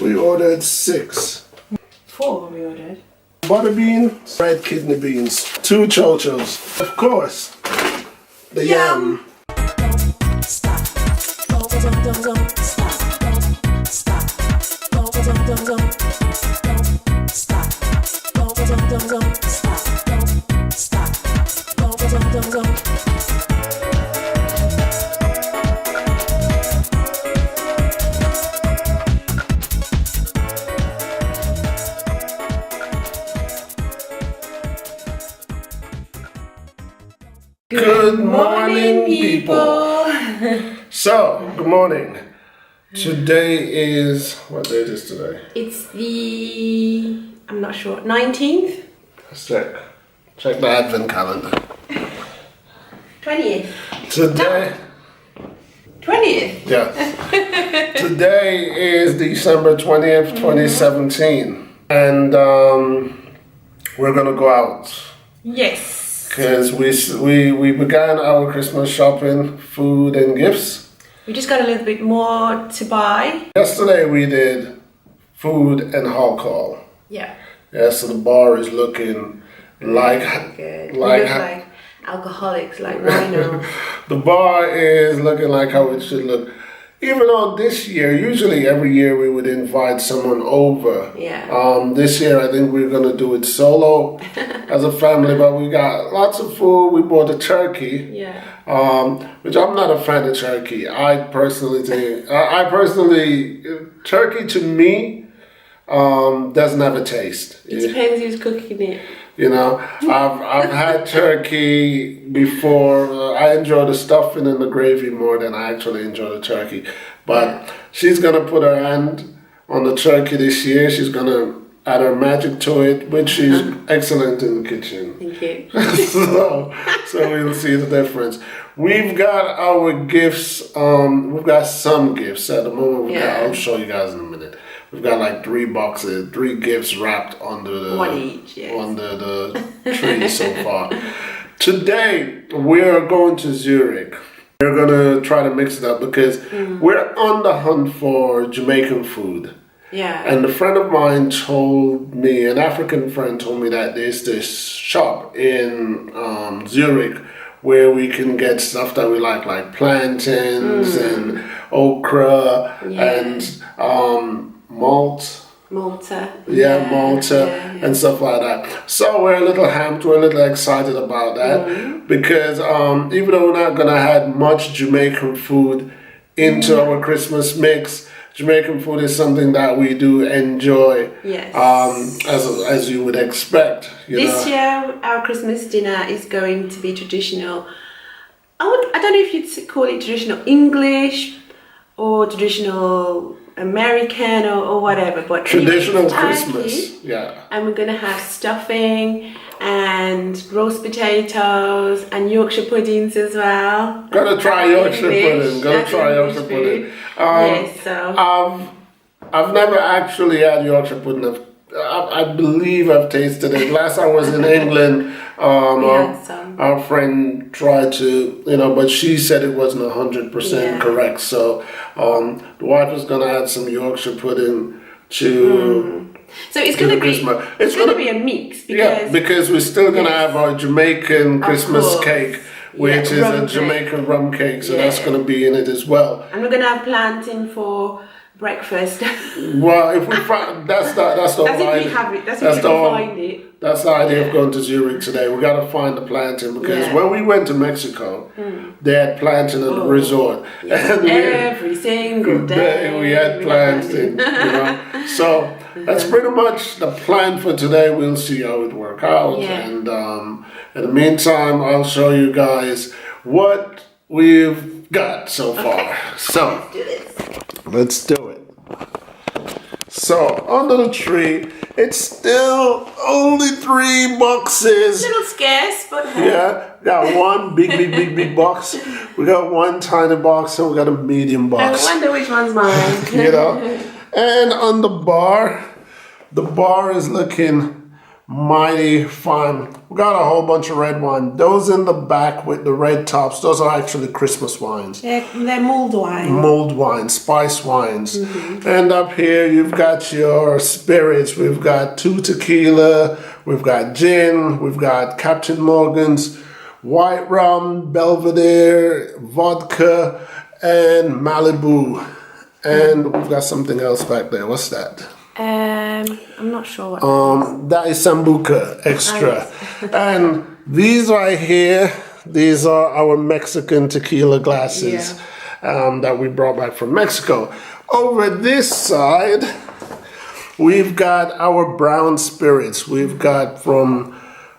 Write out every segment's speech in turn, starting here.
We ordered 6. 4 we ordered. Butter beans, red kidney beans, 2 chochos. Of course, the yam. Stop. Don't stop. Stop. Don't stop. Don't stop. Stop. Don't. Good morning, people. So, good morning. Today is, what date is today? It's the, I'm not sure, 19th? Let's check. Check the advent calendar. 20th. Today, 20th? yeah. Today is December 20th, 2017. And we're gonna go out. Yes. Because we began our Christmas shopping, food and gifts. We just got a little bit more to buy. Yesterday we did food and alcohol. Yeah. Yeah, so the bar is looking like Good. Like alcoholics, like wino. The bar is looking like how it should look. Even though this year, usually every year we would invite someone over. Yeah. This year I think we're gonna do it solo as a family, but we got lots of food. We bought a turkey. Yeah. Which I'm not a fan of turkey. I personally think, turkey to me doesn't have a taste. It depends who's cooking it. You know, I've had turkey before. I enjoy the stuffing and the gravy more than I actually enjoy the turkey. But she's gonna put her hand on the turkey this year. She's gonna add her magic to it, which she's excellent in the kitchen. Thank you. so we'll see the difference. We've got our gifts. We've got some gifts at the moment. I'll show you guys in a minute. We've got like 3 boxes, 3 gifts wrapped under the one each, yes. under the tree so far. Today we're going to Zurich. We're gonna try to mix it up because we're on the hunt for Jamaican food. Yeah. And a friend of mine told me, an African friend told me that there's this shop in Zurich where we can get stuff that we like plantains and okra and Malta. Malta and stuff like that. So we're a little amped, we're a little excited about that because even though we're not gonna add much Jamaican food into our Christmas mix, Jamaican food is something that we do enjoy. Yes. As you would expect. This year our Christmas dinner is going to be traditional. I don't know if you'd call it traditional English or traditional American or whatever, but traditional turkey, Christmas, yeah. And we're gonna have stuffing and roast potatoes and Yorkshire puddings as well. Gotta try Yorkshire pudding. Yes, so I've never actually had Yorkshire pudding. I believe I've tasted it. Last I was in England, our friend tried to, but she said it wasn't 100% correct. So the wife was gonna add some Yorkshire pudding to. So it's gonna be a mix because we're still gonna have our Jamaican Christmas cake, which is a Jamaican rum cake. So that's gonna be in it as well. And we're gonna have plantain for breakfast. Well, if we find that's the idea of going to Zurich today. We got to find the plantain because when we went to Mexico, they had plantain at the resort. And every single day we had plantain. So that's pretty much the plan for today. We'll see how it works out. And in the meantime, I'll show you guys what we've got so far. So let's do it. So under the tree, it's still only 3 boxes. A little scarce, but got one big box. We got one tiny box, and we got a medium box. I wonder which one's mine. And on the bar is looking mighty fine. We got a whole bunch of red wine. Those in the back with the red tops, those are actually Christmas wines. They're mulled wine. Mulled wines, spice wines. And up here you've got your spirits. We've got 2 tequila, we've got gin, we've got Captain Morgan's white rum, Belvedere, vodka, and Malibu. And we've got something else back there. What's that? I'm not sure what. That is Sambuca Extra. And these right here, these are our Mexican tequila glasses that we brought back from Mexico. Over this side, we've got our brown spirits. We've got from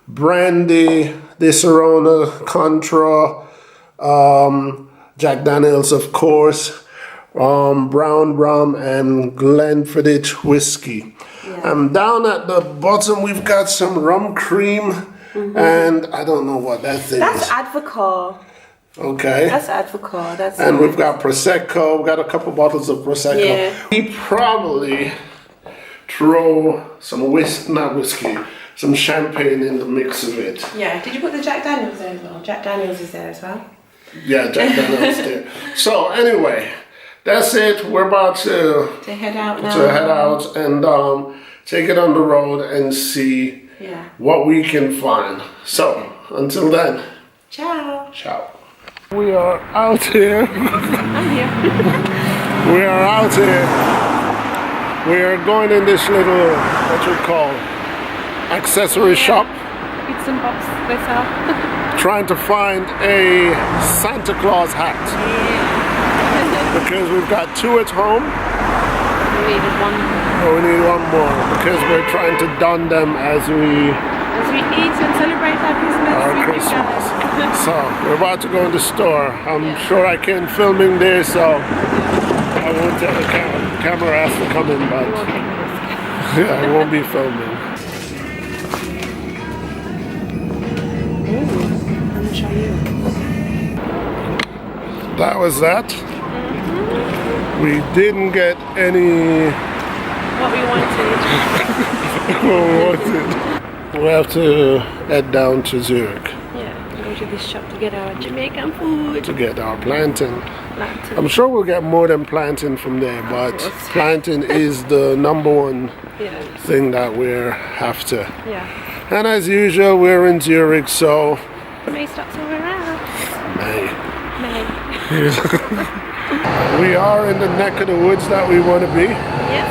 Brandy, Disaronno, Contra, Jack Daniels, of course, brown rum, and Glenfiddich whiskey. Down at the bottom, we've got some rum cream, and I don't know what that thing That's is. Advocaat. Okay. That's Advocaat. That's And we've got Prosecco. We've got a couple bottles of Prosecco. Yeah. We probably throw some some champagne in the mix of it. Yeah. Did you put the Jack Daniels there as well? Jack Daniels is there as well. Yeah, Jack Daniels there. So anyway, that's it. We're about to head out now. head out and take it on the road and see what we can find. So until then, Ciao. ciao. We are out here. I'm here. We are out here. We are going in this little, what you call, accessory shop, Bits and bobs they sell. trying to find a Santa Claus hat. Because we've got 2 at home. We needed one. Oh, we need one more because we're trying to don them as we eat and celebrate our Christmas. our with you Christmas. guys. So we're about to go in the store. I'm sure I can filming there, so I won't tell the camera has to come in, but yeah, I won't be filming. I'll show you. That was that. We didn't get any What we wanted. we have to head down to Zurich Yeah, go to this shop to get our Jamaican food. to get our plantain. Plantain. I'm sure we'll get more than plantain from there, but plantain is the #1 thing that we have to. Yeah. And as usual, we're in Zurich, so May stop somewhere else. May. May. We are in the neck of the woods that we want to be. Yes.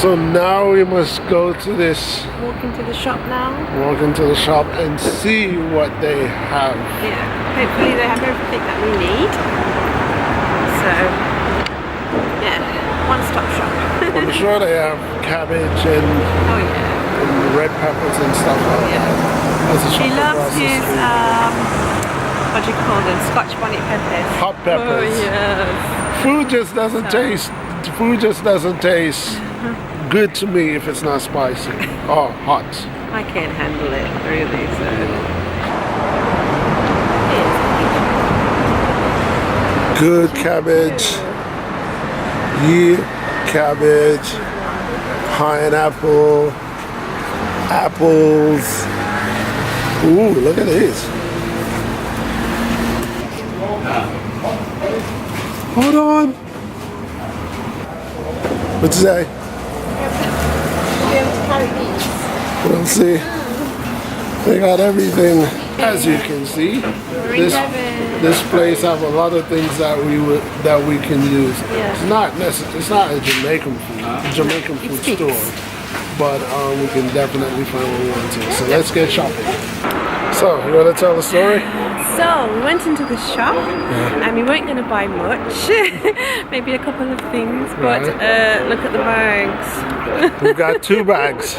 So now we must go to this, Walk into the shop now. walk into the shop and see what they have. Yeah. Hopefully they have everything that we need. So, yeah, one-stop shop. I'm sure they have cabbage and Oh yeah. red peppers and stuff like that. There's a shop She loves across the his street. what do you call them? Scotch bonnet peppers. Hot peppers. Oh yes. Food just doesn't taste. Food just doesn't taste good to me if it's not spicy or hot. I can't handle it really. So. Good cabbage. Yeah, cabbage. Pineapple. Apples. Ooh, look at this. Hold on. What'd you say? We'll see. They got everything. As you can see, this place have a lot of things that we can use. Yeah. It's not a Jamaican food store, but we can definitely find what we want to. So let's get shopping. So you want to tell the story? So we went into the shop and we weren't going to buy much, maybe a couple of things, but look at the bags. We've got 2 bags.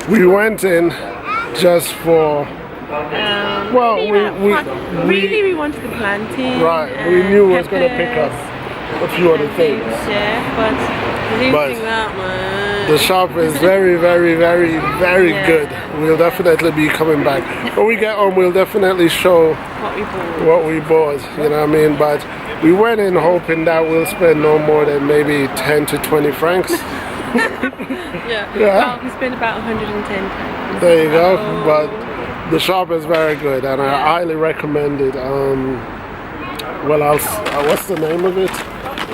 We went in just for we wanted the plantain. Right, we knew we was going to pick up a few other things. Yeah, but losing that much. The shop is very, very, very, very good. We'll definitely be coming back. When we get home, we'll definitely show what we bought, you know what I mean? But we went in hoping that we'll spend no more than maybe 10 to 20 francs. Yeah. Yeah. Well, we spent about 110 pounds. There you go. Oh. But the shop is very good, and I highly recommend it. What's the name of it?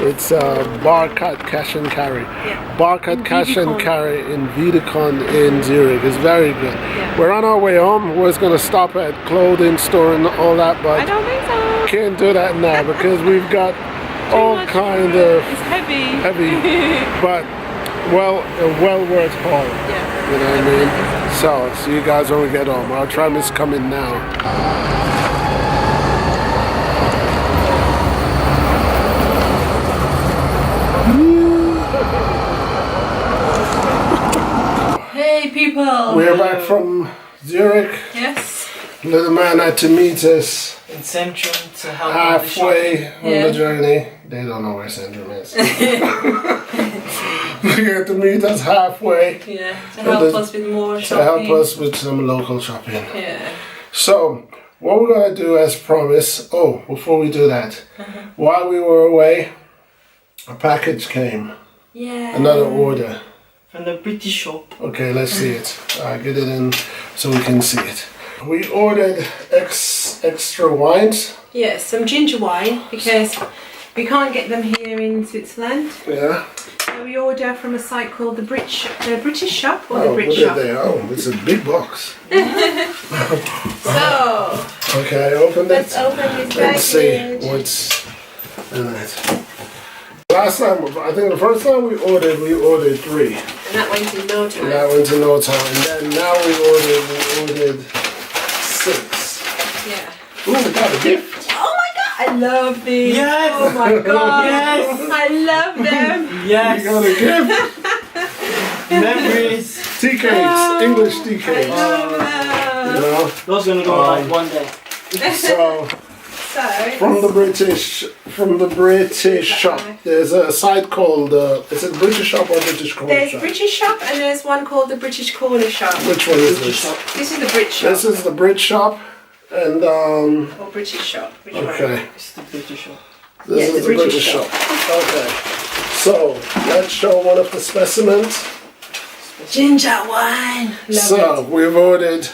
It's Barcat Cash and Carry. Yeah. Barcat In Cash and Vidicon. Carry in Vidicon in Zurich. It's very good. Yeah. We're on our way home. We're just going to stop at clothing store and all that, I but don't think so. can't do that now because we've got all much kind food. of It's heavy. but well worth haul. Yeah. You know what I mean? So, see you guys when we get home. Our tram is coming now. Hey people. We're back from Zurich. Yes. Little man had to meet us In Centrum to help with the halfway shopping. on the journey. They don't know where Centrum is. He had to meet us halfway Yeah. To help us with more to shopping. help us with some local shopping. Yeah. So, what we're gonna do as promised. Oh, before we do that, while we were away, a package came. Yeah. Another order. From the British shop. Okay, let's see it. Get it in so we can see it. We ordered extra wines. Yes, some ginger wine because we can't get them here in Switzerland. Yeah. So we order from a site called the British Shop or the Oh, Brit put it Shop. there. Oh, it's a big box. So Okay, open it. let's open this Let's see package. what's in it. Last time, I think the first time we ordered 3. And that went in no time. And that went in no time. And then now we ordered 6. Yeah. Ooh, we got a gift. Oh my god, I love these. Yes. Oh my god. Yes. I love them. We Yes! got a gift. Memories! Tea cakes, English tea I cakes. love You them. know? Those gonna go like one day. So So from the British shop, there's a site called is it British shop or British corner there's shop? British Shop and there's one called the British Corner Shop. Which one is British this? shop. This is the Brit Shop This is the Brit shop, and or British Shop. Which one? okay, It's the British shop. this Yeah, is the the British British shop. shop. Okay, so let's show one of the specimens. Ginger wine. Love So we've ordered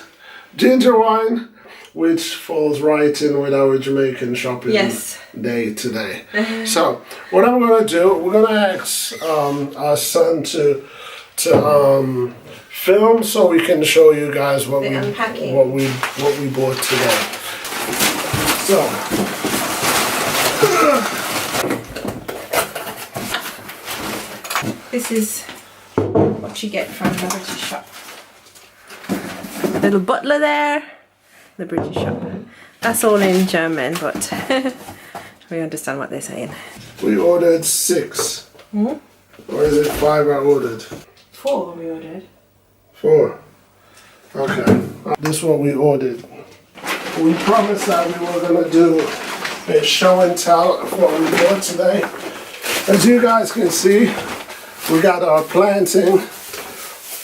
ginger wine, which falls right in with our Jamaican shopping Yes. day today. So what I'm gonna do, we're gonna ask our son to film so we can show you guys what The we unpacking. what we bought today. So it. This is what you get from the British Shop. Little butler there. The British Shop. That's all in German, but we understand what they're saying. we ordered 6. Or is it 5 I ordered? 4 we ordered. 4. Okay. This is what we ordered. We promised that we were going to do a show and tell of what we bought today. As you guys can see, we got our planting.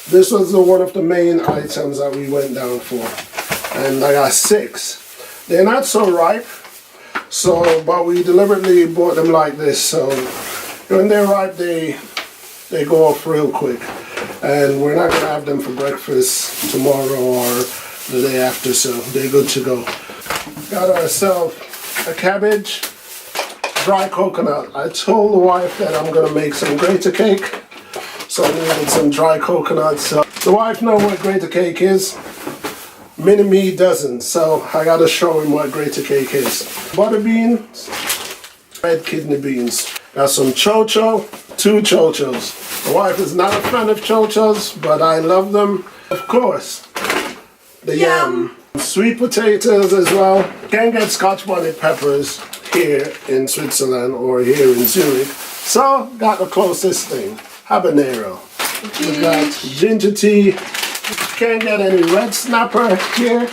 This was one of the main items that we went down for. And I got 6. They're not so ripe, but we deliberately bought them like this. So when they're ripe, they go off real quick. And we're not going to have them for breakfast tomorrow or the day after, so they're good to go. Got ourselves a cabbage, dry coconut. I told the wife that I'm going to make some grater cake, so I needed some dry coconut. So the wife knows what grater cake is. Mini-me doesn't, so I got to show him what grater cake is. Butter beans, red kidney beans. Got some chocho, 2 chochos. The wife is not a fan of chochos, but I love them. Of course, the yam. Sweet potatoes as well. Can't get Scotch bonnet peppers here in Switzerland or here in Zurich. So, got the closest thing. Habanero. We got ginger tea. Can't get any red snapper here,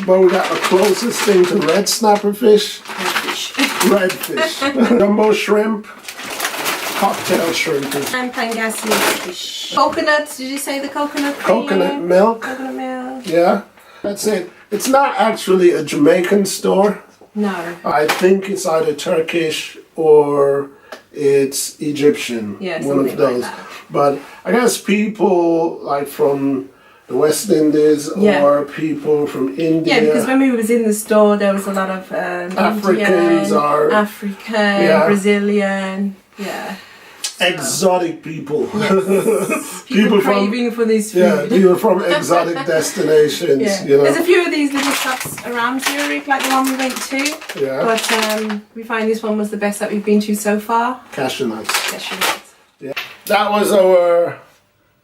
but we got the closest thing to red snapper fish. Redfish. Jumbo shrimp. Cocktail shrimp. And pangasius fish. Coconuts, did you say the coconut cream? Coconut milk. Coconut milk. Yeah, that's it. It's not actually a Jamaican store. No. I think it's either Turkish or it's Egyptian. Yeah, one of something like those. that. But I guess people like from the West Indies Yeah. or people from India. Yeah, because when we was in the store, there was a lot of Africans Indian, are- African, Yeah. Brazilian, yeah. exotic people. People from craving for this food. yeah, people from exotic destinations. Yeah. You know. There's a few of these little shops around Zurich, like the one we went to. Yeah. But we find this one was the best that we've been to so far. Cashew nuts. Cashew nuts. That was our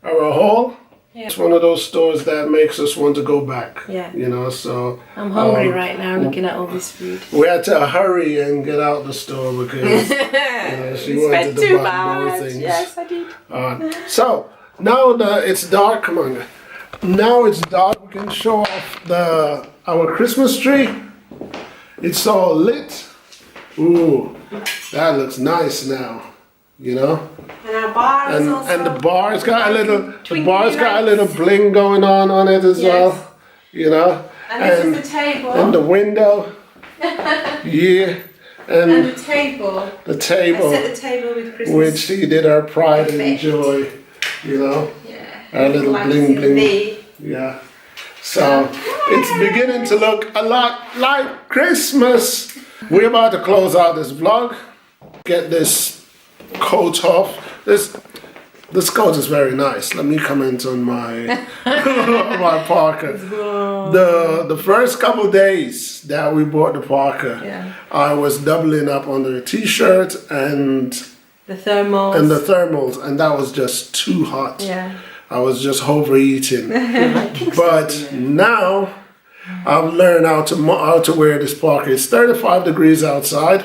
haul. Yeah. It's one of those stores that makes us want to go back. Yeah. You know, so I'm hungry right now looking at all this food. we had to hurry and get out the store because she We wanted spent to too buy more much. things. Yes, I did. So now it's dark. Come on, guys. Now it's dark. We can show off our Christmas tree. It's all lit. Ooh, that looks nice now. You know. And our bar is also... And the bar's got a little, the Twinkly bar's got a lights. little bling going on it as Yes. well, you know. And this is the table. And the window, yeah, And and the table. the I table, set the table with Christmas. which he did our pride and effect. joy, you know. Yeah. Our little Like bling bling, the- yeah. So it's beginning to look a lot like Christmas. We're about to close out this vlog. Get this coat off. This coat is very nice. Let me comment on my my parka. The first couple days that we bought the parka, Yeah. I was doubling up under a t-shirt and The thermals. the thermals, and that was just too hot. Yeah. I was just overeating. But now I've learned how to wear this parka. It's 35 degrees outside,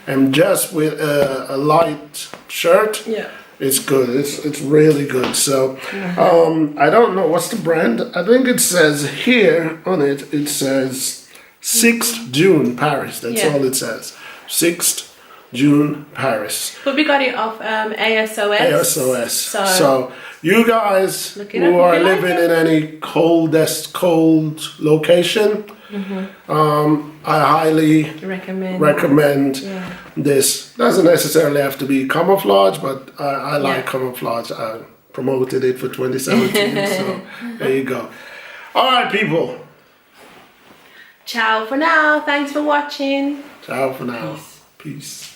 and just with a light shirt, Yeah. it's good. It's really good. So I don't know what's the brand. I think it says here on it. It says 6th June Paris. That's Yeah. all it says. 6th June Paris. But we got it off ASOS. ASOS. So you guys Look it up who if are you like living it. in any cold location, I highly recommend Yeah. this. Doesn't necessarily have to be camouflage, but I like Yeah. camouflage. I promoted it for 2017, so there you go. All right, people. Ciao for now. Thanks for watching. Ciao for now. Peace.